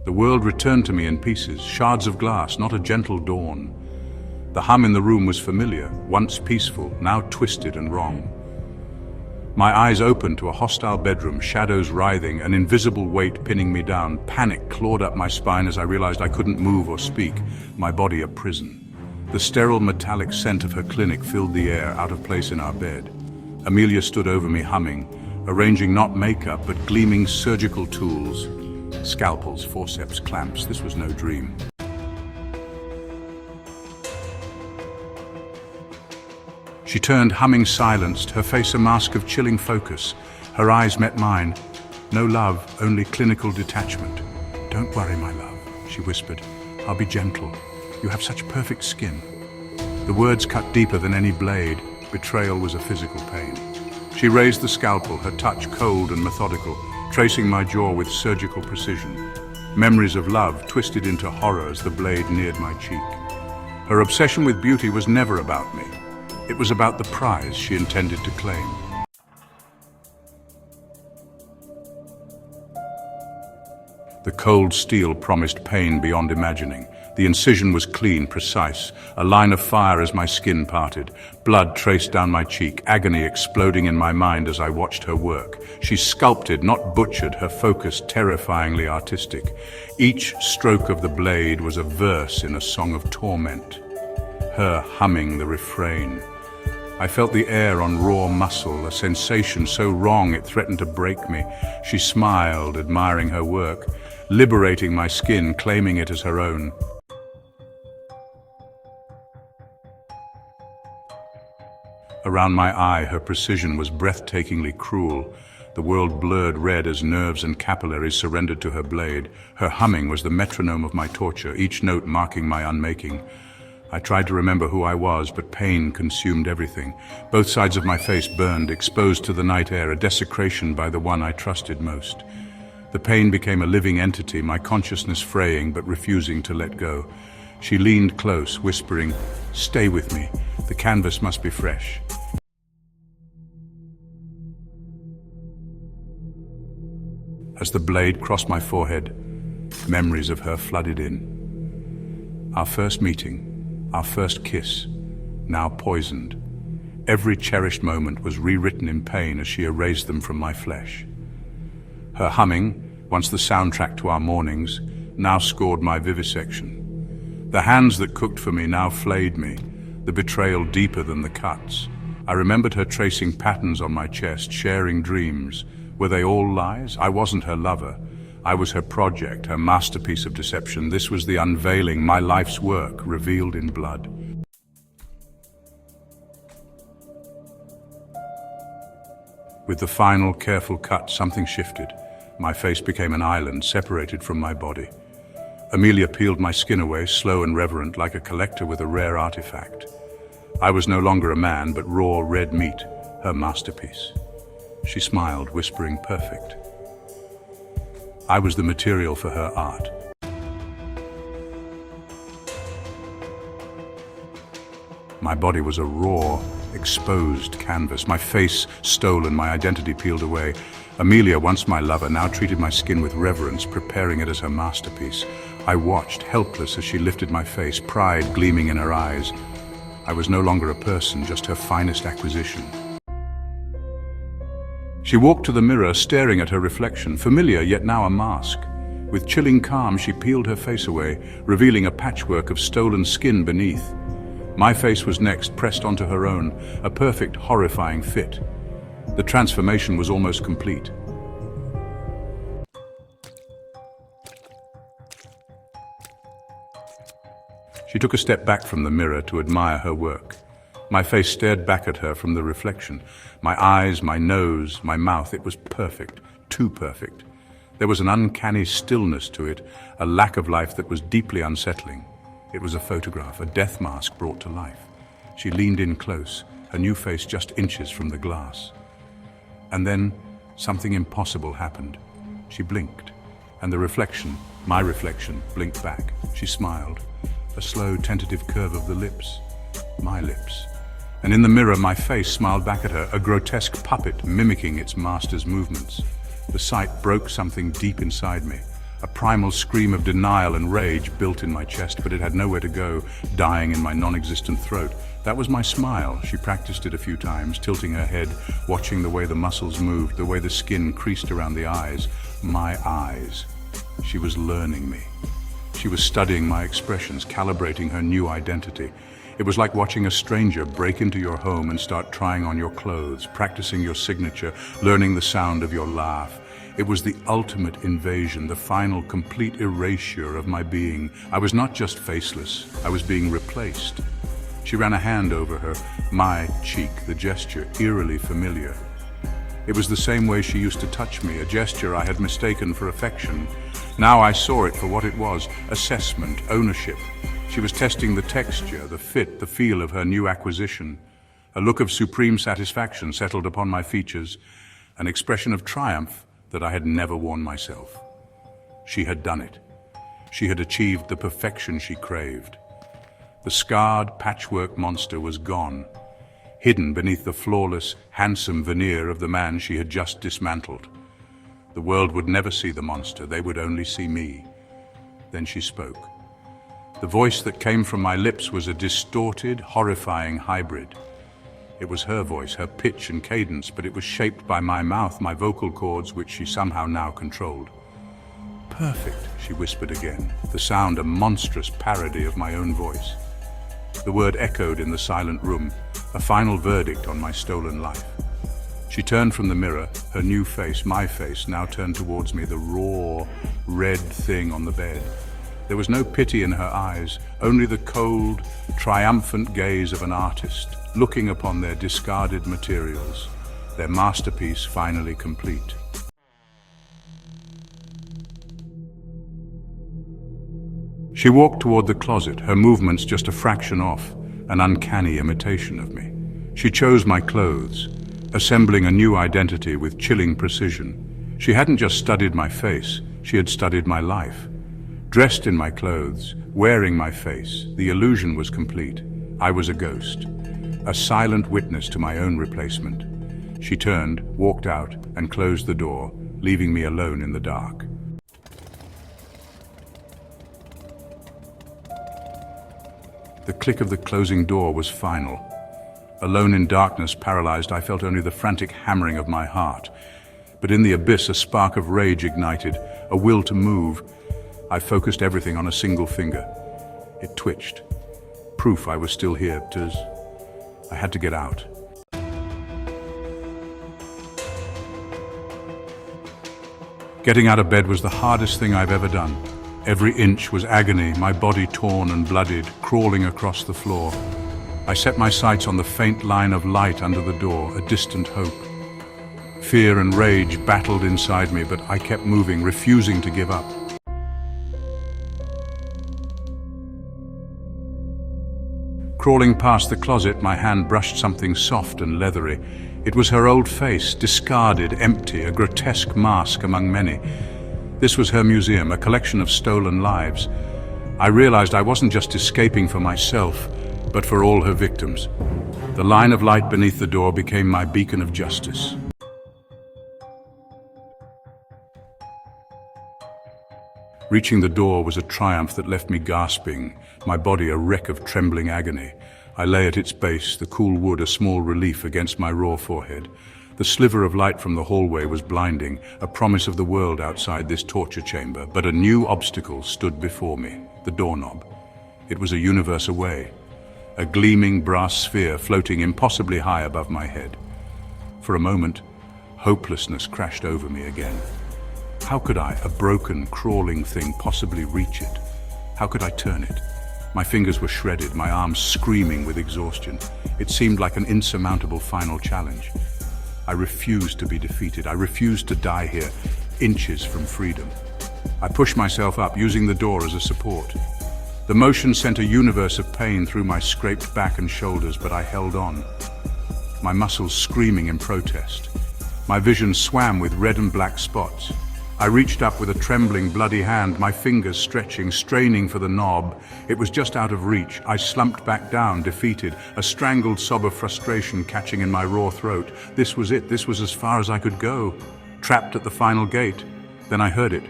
The world returned to me in pieces, shards of glass, not a gentle dawn. The hum in the room was familiar, once peaceful, now twisted and wrong. My eyes opened to a hostile bedroom, shadows writhing, an invisible weight pinning me down. Panic clawed up my spine as I realized I couldn't move or speak, my body a prison. The sterile metallic scent of her clinic filled the air, out of place in our bed. Amelia stood over me humming, arranging not makeup but gleaming surgical tools. Scalpels, forceps, clamps, this was no dream. She turned, humming silenced, her face a mask of chilling focus. Her eyes met mine. No love, only clinical detachment. "Don't worry, my love," she whispered. "I'll be gentle. You have such perfect skin." The words cut deeper than any blade. Betrayal was a physical pain. She raised the scalpel, her touch cold and methodical, tracing my jaw with surgical precision. Memories of love twisted into horror as the blade neared my cheek. Her obsession with beauty was never about me. It was about the prize she intended to claim. The cold steel promised pain beyond imagining. The incision was clean, precise, a line of fire as my skin parted. Blood traced down my cheek, agony exploding in my mind as I watched her work. She sculpted, not butchered, her focus terrifyingly artistic. Each stroke of the blade was a verse in a song of torment, her humming the refrain. I felt the air on raw muscle, a sensation so wrong it threatened to break me. She smiled, admiring her work, liberating my skin, claiming it as her own. Around my eye, her precision was breathtakingly cruel. The world blurred red as nerves and capillaries surrendered to her blade. Her humming was the metronome of my torture, each note marking my unmaking. I tried to remember who I was, but pain consumed everything. Both sides of my face burned, exposed to the night air, a desecration by the one I trusted most. The pain became a living entity, my consciousness fraying but refusing to let go. She leaned close, whispering, "Stay with me. The canvas must be fresh." As the blade crossed my forehead, memories of her flooded in. Our first meeting, our first kiss, now poisoned. Every cherished moment was rewritten in pain as she erased them from my flesh. Her humming, once the soundtrack to our mornings, now scored my vivisection. The hands that cooked for me now flayed me, the betrayal deeper than the cuts. I remembered her tracing patterns on my chest, sharing dreams. Were they all lies? I wasn't her lover. I was her project, her masterpiece of deception. This was the unveiling, my life's work, revealed in blood. With the final, careful cut, something shifted. My face became an island, separated from my body. Amelia peeled my skin away, slow and reverent, like a collector with a rare artifact. I was no longer a man, but raw red meat, her masterpiece. She smiled, whispering, "Perfect." I was the material for her art. My body was a raw, exposed canvas, my face stolen, my identity peeled away. Amelia, once my lover, now treated my skin with reverence, preparing it as her masterpiece. I watched, helpless, as she lifted my face, pride gleaming in her eyes. I was no longer a person, just her finest acquisition. She walked to the mirror, staring at her reflection, familiar yet now a mask. With chilling calm, she peeled her face away, revealing a patchwork of stolen skin beneath. My face was next, pressed onto her own, a perfect, horrifying fit. The transformation was almost complete. She took a step back from the mirror to admire her work. My face stared back at her from the reflection. My eyes, my nose, my mouth, it was perfect, too perfect. There was an uncanny stillness to it, a lack of life that was deeply unsettling. It was a photograph, a death mask brought to life. She leaned in close, her new face just inches from the glass. And then something impossible happened. She blinked, and the reflection, my reflection, blinked back. She smiled, a slow, tentative curve of the lips, my lips. And in the mirror, my face smiled back at her, a grotesque puppet mimicking its master's movements. The sight broke something deep inside me. A primal scream of denial and rage built in my chest, but it had nowhere to go, dying in my non-existent throat. That was my smile. She practiced it a few times, tilting her head, watching the way the muscles moved, the way the skin creased around the eyes. My eyes. She was learning me. She was studying my expressions, calibrating her new identity. It was like watching a stranger break into your home and start trying on your clothes, practicing your signature, learning the sound of your laugh. It was the ultimate invasion, the final complete erasure of my being. I was not just faceless, I was being replaced. She ran a hand over my cheek, the gesture eerily familiar. It was the same way she used to touch me, a gesture I had mistaken for affection. Now I saw it for what it was, assessment, ownership. She was testing the texture, the fit, the feel of her new acquisition. A look of supreme satisfaction settled upon my features, an expression of triumph that I had never worn myself. She had done it. She had achieved the perfection she craved. The scarred patchwork monster was gone, hidden beneath the flawless, handsome veneer of the man she had just dismantled. The world would never see the monster, they would only see me. Then she spoke. The voice that came from my lips was a distorted, horrifying hybrid. It was her voice, her pitch and cadence, but it was shaped by my mouth, my vocal cords, which she somehow now controlled. Perfect, she whispered again, the sound a monstrous parody of my own voice. The word echoed in the silent room, a final verdict on my stolen life. She turned from the mirror, her new face, my face, now turned towards me, the raw, red thing on the bed. There was no pity in her eyes, only the cold, triumphant gaze of an artist, looking upon their discarded materials, their masterpiece finally complete. She walked toward the closet, her movements just a fraction off, an uncanny imitation of me. She chose my clothes, assembling a new identity with chilling precision. She hadn't just studied my face, she had studied my life. Dressed in my clothes, wearing my face, the illusion was complete. I was a ghost, a silent witness to my own replacement. She turned, walked out, and closed the door, leaving me alone in the dark. The click of the closing door was final. Alone in darkness, paralyzed, I felt only the frantic hammering of my heart. But in the abyss, a spark of rage ignited, a will to move. I focused everything on a single finger. It twitched. Proof I was still here, I had to get out. Getting out of bed was the hardest thing I've ever done. Every inch was agony, my body torn and bloodied, crawling across the floor. I set my sights on the faint line of light under the door, a distant hope. Fear and rage battled inside me, but I kept moving, refusing to give up. Crawling past the closet, my hand brushed something soft and leathery. It was her old face, discarded, empty, a grotesque mask among many. This was her museum, a collection of stolen lives. I realized I wasn't just escaping for myself, but for all her victims. The line of light beneath the door became my beacon of justice. Reaching the door was a triumph that left me gasping, my body a wreck of trembling agony. I lay at its base, the cool wood a small relief against my raw forehead. The sliver of light from the hallway was blinding, a promise of the world outside this torture chamber, but a new obstacle stood before me, the doorknob. It was a universe away, a gleaming brass sphere floating impossibly high above my head. For a moment, hopelessness crashed over me again. How could I, a broken, crawling thing, possibly reach it? How could I turn it? My fingers were shredded, my arms screaming with exhaustion. It seemed like an insurmountable final challenge. I refused to be defeated. I refused to die here, inches from freedom. I pushed myself up, using the door as a support. The motion sent a universe of pain through my scraped back and shoulders, but I held on, my muscles screaming in protest. My vision swam with red and black spots. I reached up with a trembling, bloody hand, my fingers stretching, straining for the knob. It was just out of reach. I slumped back down, defeated, a strangled sob of frustration catching in my raw throat. This was it. This was as far as I could go, trapped at the final gate. Then I heard it.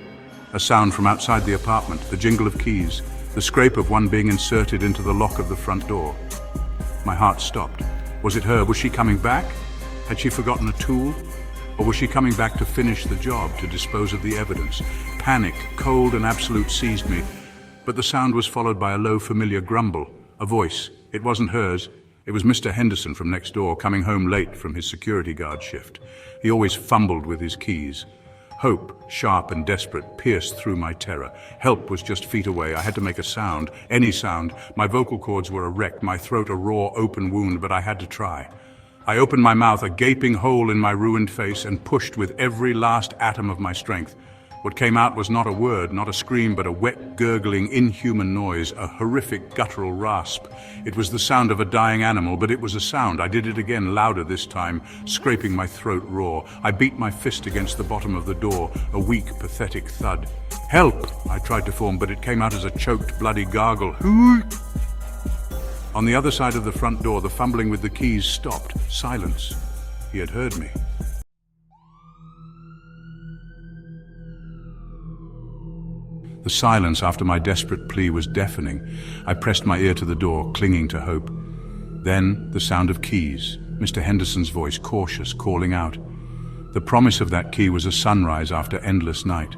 A sound from outside the apartment, the jingle of keys, the scrape of one being inserted into the lock of the front door. My heart stopped. Was it her? Was she coming back? Had she forgotten a tool? Or was she coming back to finish the job, to dispose of the evidence? Panic, cold and absolute seized me, but the sound was followed by a low, familiar grumble, a voice. It wasn't hers. It was Mr. Henderson from next door, coming home late from his security guard shift. He always fumbled with his keys. Hope, sharp and desperate, pierced through my terror. Help was just feet away. I had to make a sound, any sound. My vocal cords were a wreck, my throat a raw, open wound, but I had to try. I opened my mouth, a gaping hole in my ruined face, and pushed with every last atom of my strength. What came out was not a word, not a scream, but a wet, gurgling, inhuman noise, a horrific guttural rasp. It was the sound of a dying animal, but it was a sound. I did it again, louder this time, scraping my throat raw. I beat my fist against the bottom of the door, a weak, pathetic thud. "Help!" I tried to form, but it came out as a choked, bloody gargle. On the other side of the front door, the fumbling with the keys stopped. Silence. He had heard me. The silence after my desperate plea was deafening. I pressed my ear to the door, clinging to hope. Then the sound of keys, Mr. Henderson's voice, cautious, calling out. The promise of that key was a sunrise after endless night.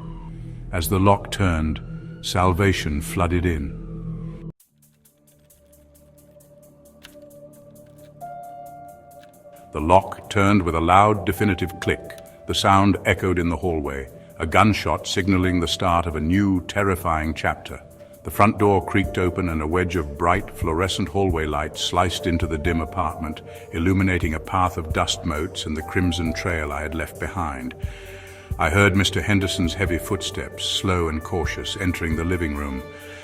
As the lock turned, salvation flooded in. The lock turned with a loud, definitive click. The sound echoed in the hallway, a gunshot signaling the start of a new, terrifying chapter. The front door creaked open and a wedge of bright, fluorescent hallway light sliced into the dim apartment, illuminating a path of dust motes and the crimson trail I had left behind. I heard Mr. Henderson's heavy footsteps, slow and cautious, entering the living room.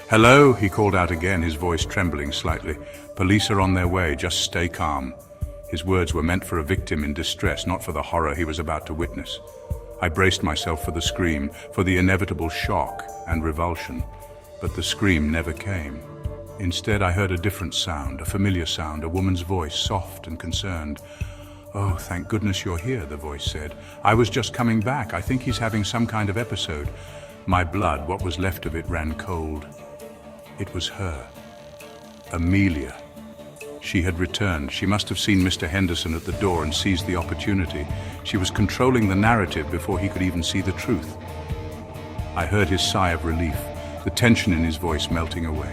"Hello," he called out again, his voice trembling slightly. "Police are on their way, just stay calm." His words were meant for a victim in distress, not for the horror he was about to witness. I braced myself for the scream, for the inevitable shock and revulsion, but the scream never came. Instead, I heard a different sound, a familiar sound, a woman's voice, soft and concerned. "Oh, thank goodness you're here," the voice said. "I was just coming back. I think he's having some kind of episode." My blood, what was left of it, ran cold. It was her. Amelia. She had returned. She must have seen Mr. Henderson at the door and seized the opportunity. She was controlling the narrative before he could even see the truth. I heard his sigh of relief, the tension in his voice melting away.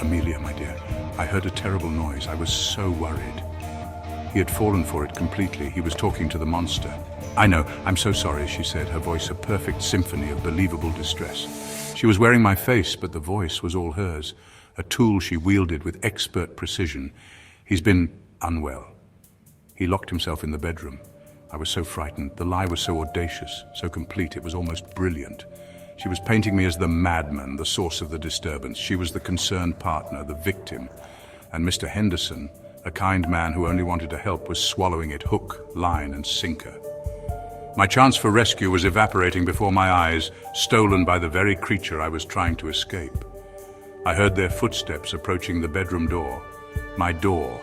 "Amelia, my dear, I heard a terrible noise. I was so worried." He had fallen for it completely. He was talking to the monster. "I know. I'm so sorry," she said, her voice a perfect symphony of believable distress. She was wearing my face, but the voice was all hers, a tool she wielded with expert precision. "He's been unwell." He locked himself in the bedroom. I was so frightened. The lie was so audacious, so complete, it was almost brilliant. She was painting me as the madman, the source of the disturbance. She was the concerned partner, the victim. And Mr. Henderson, a kind man who only wanted to help, was swallowing it hook, line, and sinker. My chance for rescue was evaporating before my eyes, stolen by the very creature I was trying to escape. I heard their footsteps approaching the bedroom door. My door.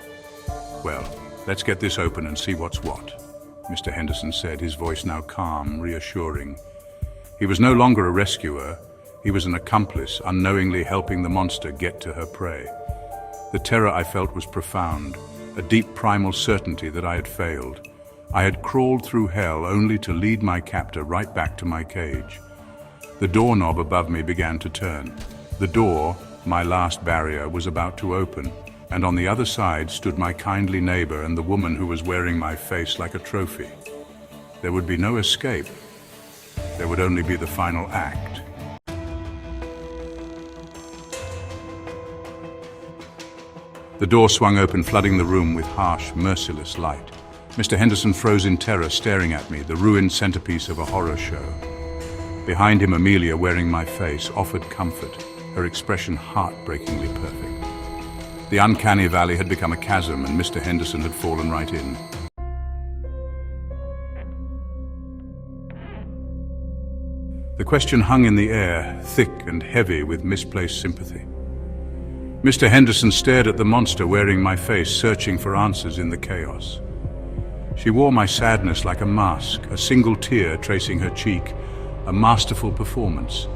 "Well, let's get this open and see what's what," Mr. Henderson said, his voice now calm, reassuring. He was no longer a rescuer. He was an accomplice, unknowingly helping the monster get to her prey. The terror I felt was profound, a deep primal certainty that I had failed. I had crawled through hell only to lead my captor right back to my cage. The doorknob above me began to turn. The door, my last barrier, was about to open, and on the other side stood my kindly neighbor and the woman who was wearing my face like a trophy. There would be no escape. There would only be the final act. The door swung open, flooding the room with harsh, merciless light. Mr. Henderson froze in terror, staring at me, the ruined centerpiece of a horror show. Behind him, Amelia, wearing my face, offered comfort, her expression heartbreakingly perfect. The uncanny valley had become a chasm, and Mr. Henderson had fallen right in. The question hung in the air, thick and heavy with misplaced sympathy. Mr. Henderson stared at the monster wearing my face, searching for answers in the chaos. She wore my sadness like a mask, a single tear tracing her cheek, A masterful performance.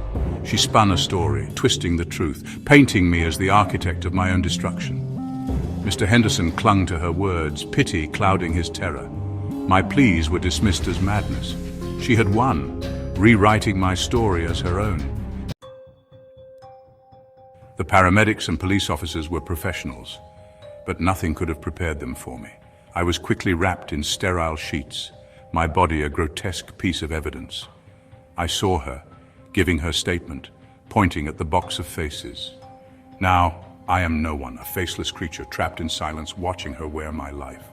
She spun a story, twisting the truth, painting me as the architect of my own destruction. Mr. Henderson clung to her words, pity clouding his terror. My pleas were dismissed as madness. She had won, rewriting my story as her own. The paramedics and police officers were professionals, but nothing could have prepared them for me. I was quickly wrapped in sterile sheets, my body a grotesque piece of evidence. I saw her, giving her statement, pointing at the box of faces. Now, I am no one, a faceless creature trapped in silence, watching her wear my life.